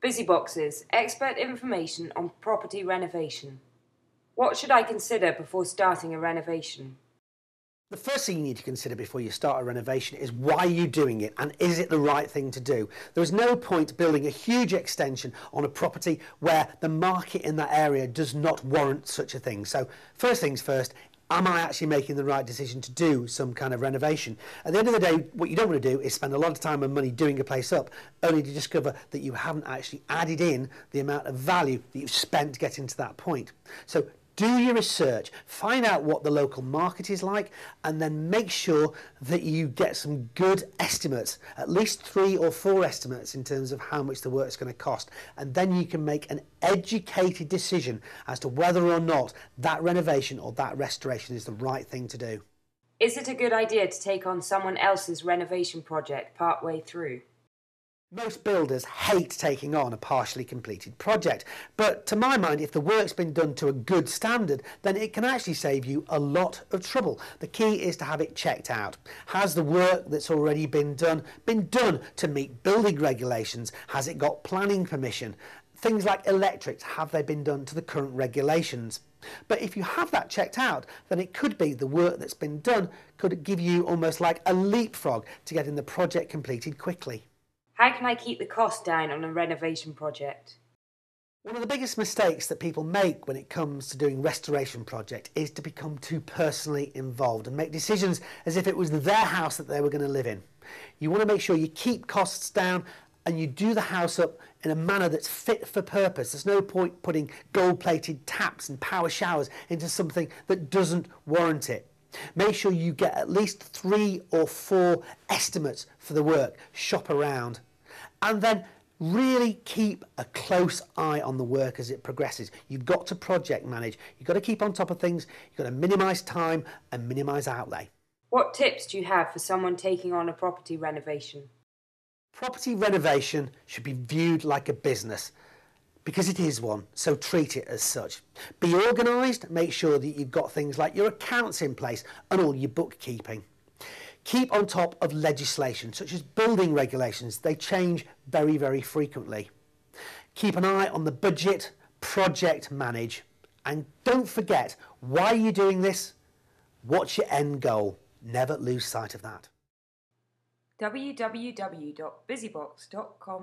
BusyBoxes, expert information on property renovation. What should I consider before starting a renovation? The first thing you need to consider before you start a renovation is why you're doing it and is it the right thing to do. There is no point building a huge extension on a property where the market in that area does not warrant such a thing. So first things first, am I actually making the right decision to do some kind of renovation? At the end of the day, what you don't want to do is spend a lot of time and money doing a place up only to discover that you haven't actually added in the amount of value that you've spent getting to that point. So do your research, find out what the local market is like, and then make sure that you get some good estimates, at least 3 or 4 estimates in terms of how much the work's going to cost. And then you can make an educated decision as to whether or not that renovation or that restoration is the right thing to do. Is it a good idea to take on someone else's renovation project partway through? Most builders hate taking on a partially completed project, but to my mind, if the work's been done to a good standard, then it can actually save you a lot of trouble. The key is to have it checked out. Has the work that's already been done to meet building regulations? Has it got planning permission? Things like electrics, have they been done to the current regulations? But if you have that checked out, then it could be the work that's been done could give you almost like a leapfrog to getting the project completed quickly. How can I keep the cost down on a renovation project? One of the biggest mistakes that people make when it comes to doing restoration project is to become too personally involved and make decisions as if it was their house that they were going to live in. You want to make sure you keep costs down and you do the house up in a manner that's fit for purpose. There's no point putting gold-plated taps and power showers into something that doesn't warrant it. Make sure you get at least 3 or 4 estimates for the work, shop around, and then really keep a close eye on the work as it progresses. You've got to project manage, you've got to keep on top of things, you've got to minimise time and minimise outlay. What tips do you have for someone taking on a property renovation? Property renovation should be viewed like a business, because it is one, so treat it as such. Be organised, make sure that you've got things like your accounts in place and all your bookkeeping. Keep on top of legislation, such as building regulations. They change very, very frequently. Keep an eye on the budget, project manage, and don't forget why you're doing this. What's your end goal? Never lose sight of that. www.busybox.com